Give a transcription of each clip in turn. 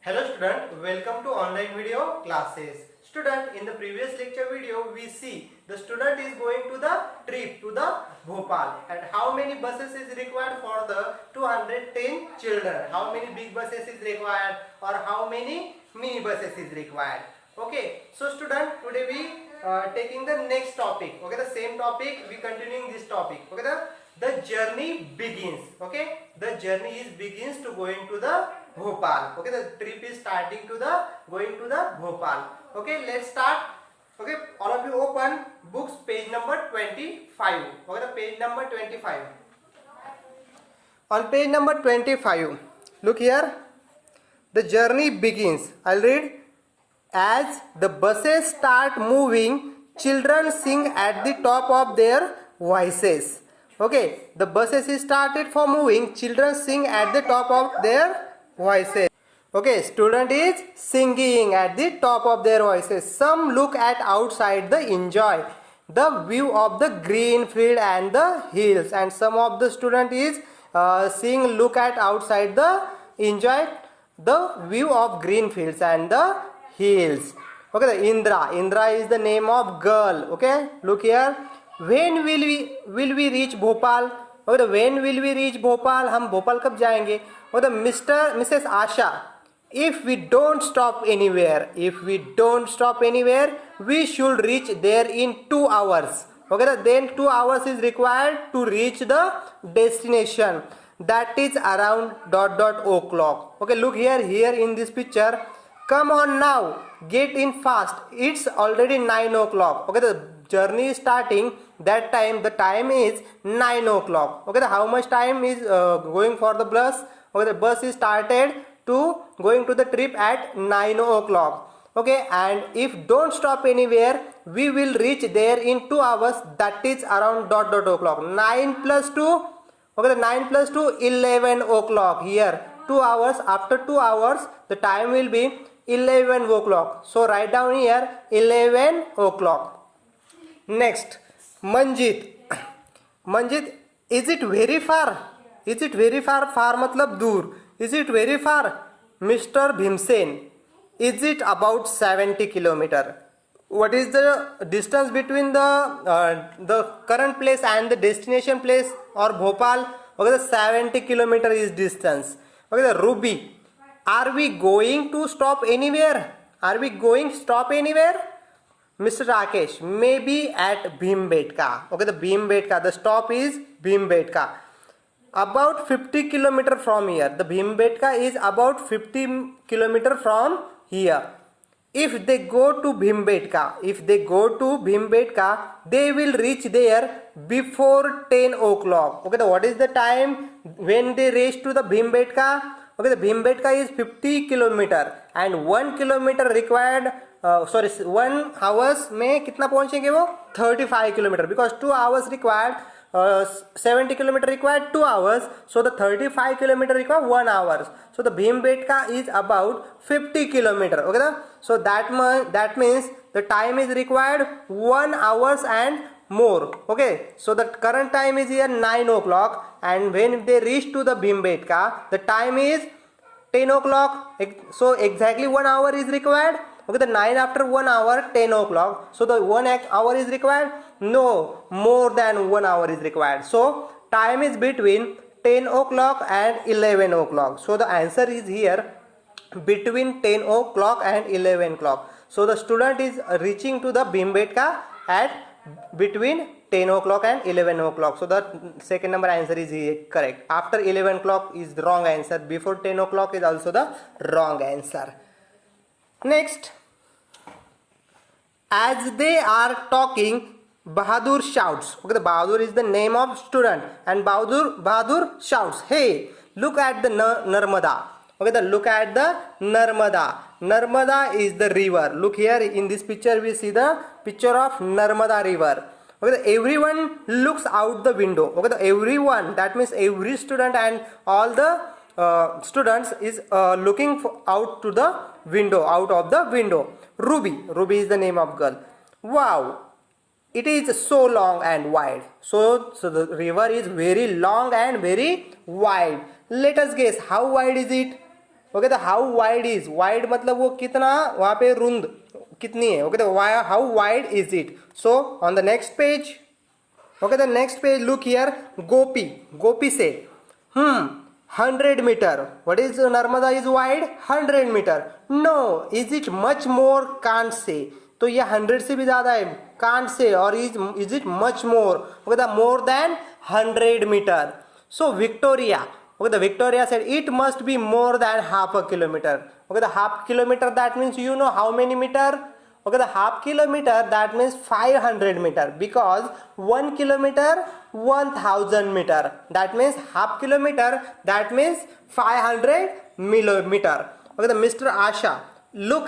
Hello student, welcome to online video classes. Student, in the previous lecture video we see the student is going to the trip to the Bhopal and how many buses is required for the 210 children. How many big buses is required or how many mini buses is required. Okay, so student, today we taking the next topic. Okay, the same topic we continuing this topic. Okay, the journey begins. Okay, the journey is begins to going to the Bhopal. Okay, the trip is starting to the going to the Bhopal. Okay, let's start. Okay, all of you open books page number 25. Okay, the page number 25. On page number 25, look here. The journey begins. I'll read. As the buses start moving, children sing at the top of their voices. Okay, the buses is started for moving. Children sing at the top of their voices. Okay, student is singing at the top of their voices. Some look at outside the enjoy the view of the green field and the hills, and some of the student is seeing look at outside the enjoy the view of green fields and the hills. Okay, the Indra is the name of girl. Okay, look here. When will we reach Bhopal? Okay, the when will we reach Bhopal? हम भोपाल कब जाएंगे? और the Mrs. Asha, if we don't stop anywhere, we should reach there in 2 hours. Okay, then 2 hours is required to reach the destination. That is around ... o'clock. Okay, look here in this picture. Come on now, get in fast. It's already 9 o'clock. Okay, the journey is starting. That time, the time is 9 o'clock. Okay, how much time is going for the bus? Okay, the bus is started to going to the trip at 9 o'clock. Okay, and if don't stop anywhere, we will reach there in 2 hours. That is around ... o'clock. 9 plus 2. Okay, the 9 plus 2, 11 o'clock. Here 2 hours. After 2 hours, the time will be 11 o'clock. So write down here 11 o'clock. Next, Manjit, is it very far? Far मतलब दूर. Is it very far? Mr. Bhimsen, is it about 70 kilometer? What is the distance between the current place and the destination place or Bhopal? Okay, the 70 kilometer is distance. Okay, the Ruby, are we going to stop anywhere? Mr. Rakesh, maybe at Bhimbetka. Okay, the Bhimbetka, the stop is Bhimbetka. About 50 kilometer from here. The Bhimbetka is about 50 kilometer from here. If they go to Bhimbetka, they will reach there before 10 o'clock. Okay, what is the time when they reach to the Bhimbetka? Okay, the Bhimbetka is 50 kilometer and 1 kilometer required. 1 hours में कितना पहुंचेंगे वो 35 kilometer, because 2 hours required. 70 kilometer required 2 hours, so the 35 kilometer require 1 hour. So the Bhimbetka is about 50 kilometer. Okay, so that means the time is required 1 hours and more. Okay, so the current time is here 9 o'clock, and when they reach to the Bhimbetka, the time is 10 o'clock. So exactly 1 hour is required. Okay, the 9 after 1 hour, 10 o'clock. So the 1 hour is required? No, more than 1 hour is required. So time is between 10 o'clock and 11 o'clock. So the answer is here between 10 o'clock and 11 o'clock. So the student is reaching to the Bhimbetka at between 10 o'clock and 11 o'clock. So the second number answer is here correct. After 11 o'clock is the wrong answer. Before 10 o'clock is also the wrong answer. Next, as they are talking, Bahadur shouts. Okay, the Bahadur is the name of student, and Bahadur shouts, "Hey, look at the Narmada." Okay, look at the Narmada. Narmada is the river. Look here in this picture, we see the picture of Narmada river. Okay, everyone looks out the window. Okay, everyone, that means every student and all the students is looking out to the window, out of the window. Ruby is the name of girl. Wow, it is so long and wide. So the river is very long and very wide. Let us guess how wide is it. Okay the how wide is, wide मतलब वो कितना वहां पे रुंद कितनी है, okay the how wide is it. So on the next page, okay the next page, look here. Gopi said 100 meter. What is Narmada is wide? 100 meter. No, is it much more? Can't say. तो ये 100 से भी ज्यादा है, can't say. और is it much more? Okay the more than 100 meter. So Victoria, okay the Victoria said it must be more than half a kilometer. Okay the half kilometer, that means you know how many meter? Okay the half kilometer, that means 500 meter, because 1 kilometer 1000 meter, that means half kilometer, that means 500 millimeter. Okay the Mr. Asha, look,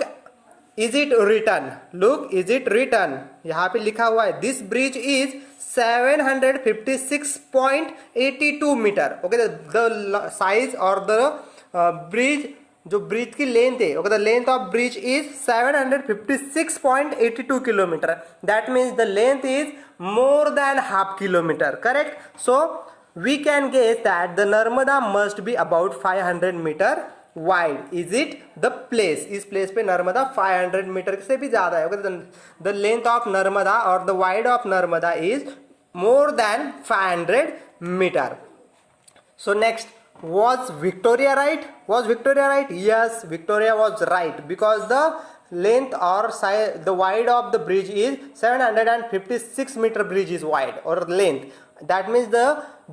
is it written? Look, is it written? यहाँ पे लिखा हुआ है this bridge is 756.82 meter. Okay the size or the bridge, जो bridge की length है, okay the length of bridge is 756.82 kilometre, that means the length is more than half kilometre, correct. So we can guess that the Narmada must be about 500 metre wide. Is it the place? इस place पे Narmada 500 metre से भी ज्यादा है. Okay the length of Narmada और the wide of Narmada is more than 500 metre. So next, was Victoria right? Was Victoria right? Yes, Victoria was right, because the length or size, the wide of the bridge is 756 meter. Bridge is wide or length, that means the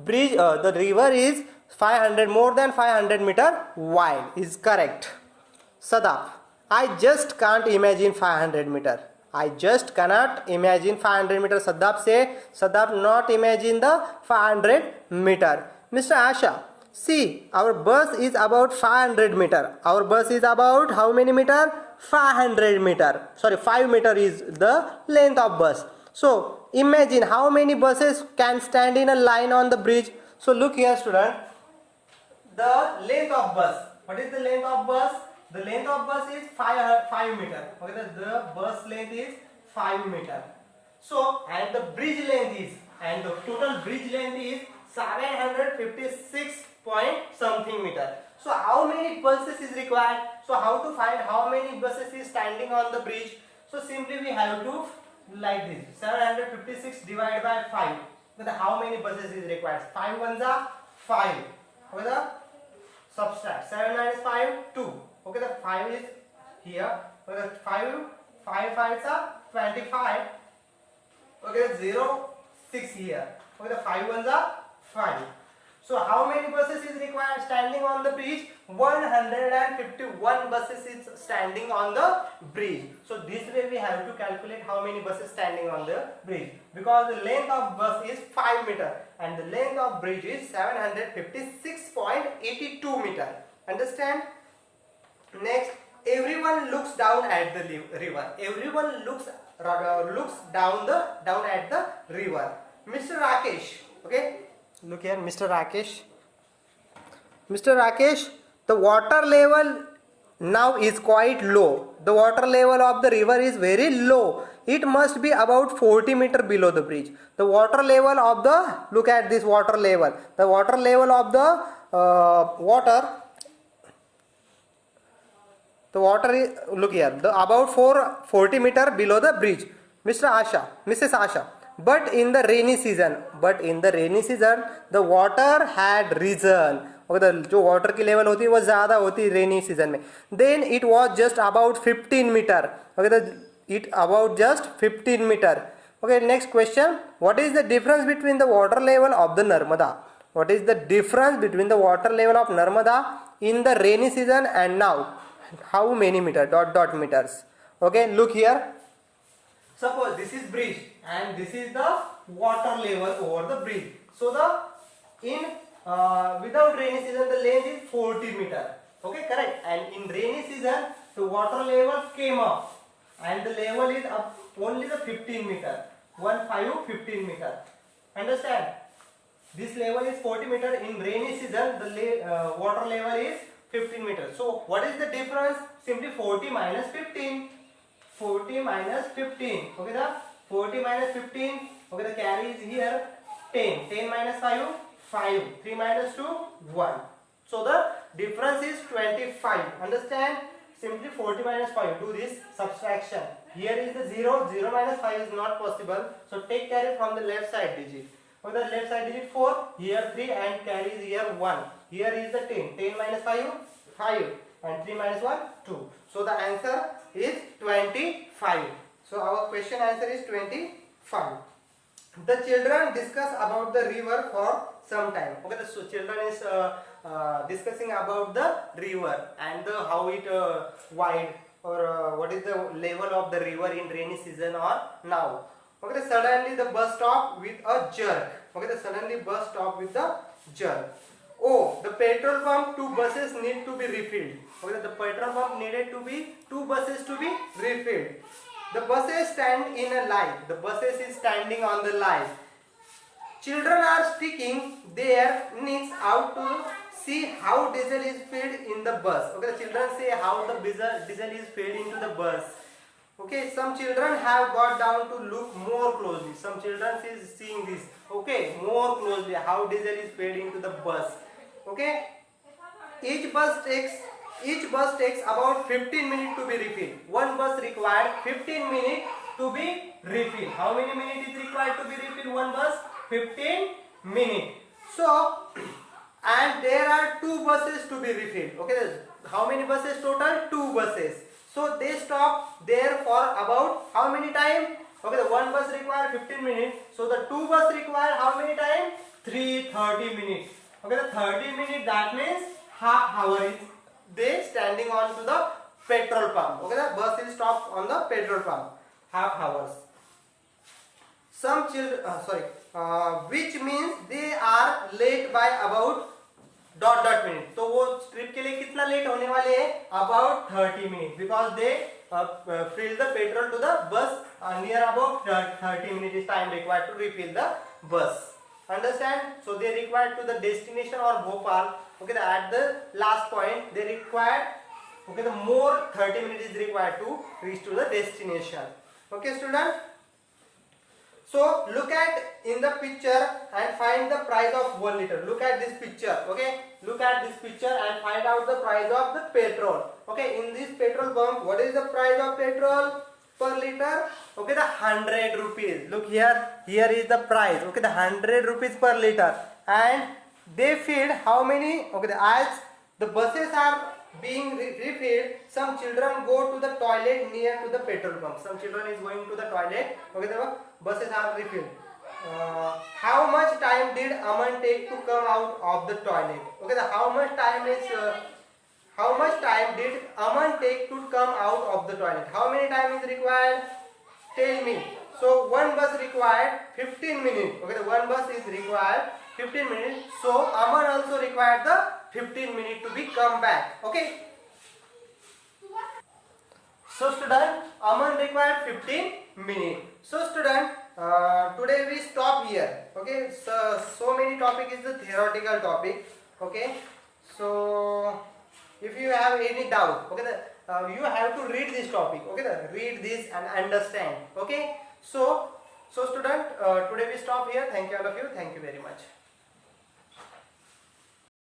bridge, the river is 500, more than 500 meter wide, is correct. Sadaf, I just can't imagine 500 meter. I just cannot imagine 500 meter. Sadaf say, Sadaf not imagine the 500 meter. Mr. Asha, see, our bus is about 500 meter. Our bus is about how many meter? 500 meter. Sorry, 5 meter is the length of bus. So imagine how many buses can stand in a line on the bridge. So look here, student. The length of bus. What is the length of bus? The length of bus is 5 meter. Okay, the bus length is 5 meter. So and the bridge length is, and the total bridge length is 756 point something meter. So how many buses is required? So how to find how many buses is standing on the bridge? So simply we have to like this, 756 divided by 5. But how many buses is required? 5 ones are 5. Okay, the subtract 7 minus 5 2. Okay, the 5 is here. Okay, the 5 5s are 25. Okay, 0 6 here. Okay, the 5 ones are 5. So how many buses is required standing on the bridge? 151 buses is standing on the bridge. So this way we have to calculate how many buses standing on the bridge, because the length of bus is 5 meter and the length of bridge is 756.82 meter. Understand? Next, everyone looks down at the river. Everyone looks down at the river. Mr. Rakesh, okay? Look here, Mr. Rakesh. Mr. Rakesh, the water level now is quite low. The water level of the river is very low. It must be about 40 meter below the bridge. The water level of the, look at this water level. The water level of the water is, look here, the about 40 meter below the bridge. Mr. Asha, Mrs. Asha. But in the rainy season, the water had risen. Okay, the जो water की level होती है वो ज़्यादा होती है rainy season में. Then it was just about 15 meter. Okay, it about just 15 meter. Okay, next question. What is the difference between the water level of the Narmada? What is the difference between the water level of Narmada in the rainy season and now? How many meter? Dot meters. Okay, look here. Suppose this is bridge and this is the water level over the bridge. So the without rainy season the length is 40 meter. Okay, correct. And in rainy season the water level came up and the level is up only the 15 meter. 15 meter. Understand? This level is 40 meter. In rainy season the water level is 15 meter. So what is the difference? Simply 40 minus 15. 40 minus 15. Okay, the 40 minus 15. Okay, the carry is here 10. 10 minus 5, 5. 3 minus 2, 1. So the difference is 25. Understand? Simply 40 minus 5. Do this subtraction. Here is the 0. 0 minus 5 is not possible. So take carry from the left side digit. For the left side digit 4. Here 3 and carry is here 1. Here is the 10. 10 minus 5. 5. And 3 minus 1. 2. So the answer is 25. So our question answer is 25. The children discuss about the river for some time. Okay, so children is discussing about the river and how it wide or what is the level of the river in rainy season or now. Okay, suddenly the bus stop with a jerk. Okay, suddenly bus stop with the jerk. Oh, the petrol pump, 2 buses need to be refilled. Okay, the petrol pump needed to be 2 buses to be refilled. The buses stand in a line. The buses is standing on the line. Children are sticking their necks out to see how diesel is filled in the bus. Okay, the children say how the diesel is filled into the bus. Okay, some children have got down to look more closely. Some children is seeing this. Okay, more closely how diesel is filled into the bus. Okay, each bus takes about 15 minutes to be refilled. One bus required 15 minutes to be refilled. How many minutes is required to be refilled one bus? 15 minutes. So, and there are 2 buses to be refilled. Okay, how many buses total? 2 buses. So they stop there for about how many time? Okay, the one bus require 15 minutes. So the 2 bus require how many time? 30 minutes. Okay, the 30 minutes, that means half hour is they standing on to the petrol pump. Okay, the bus is stopped on the petrol pump. Half hours. Some children, which means they are late by about ... minute. तो वो trip के लिए कितना late होने वाले हैं? About 30 minutes, because they fill the petrol to the bus near about 30 minutes time required to refill the bus. Understand? So they required to the destination or Bhopal. Okay, at the last point they required. Okay, the more 30 minutes is required to reach to the destination. Okay, student. So look at in the picture and find the price of 1 liter. Look at this picture. Okay, look at this picture and find out the price of the petrol. Okay, in this petrol pump, what is the price of petrol per liter? Okay, the 100 rupees. Look here. Here is the price. Okay, the 100 rupees per liter. And they filled how many? Okay, as the buses are being refilled, some children go to the toilet near to the petrol pump. Some children is going to the toilet. Okay, the buses are refilled. How much time did Aman take to come out of the toilet? Okay, how much time did Aman take to come out of the toilet? How many time is required? Tell me. So one bus required 15 minutes. Okay, the one bus is required 15 minutes. So Aman also required the 15 minutes to be come back. Okay. So student, Aman required 15 minutes. So student, today we stop here. Okay. So many topic is the theoretical topic. Okay. So if you have any doubt, okay, you have to read this topic. Okay, read this and understand. Okay. So student, today we stop here. Thank you all of you. Thank you very much.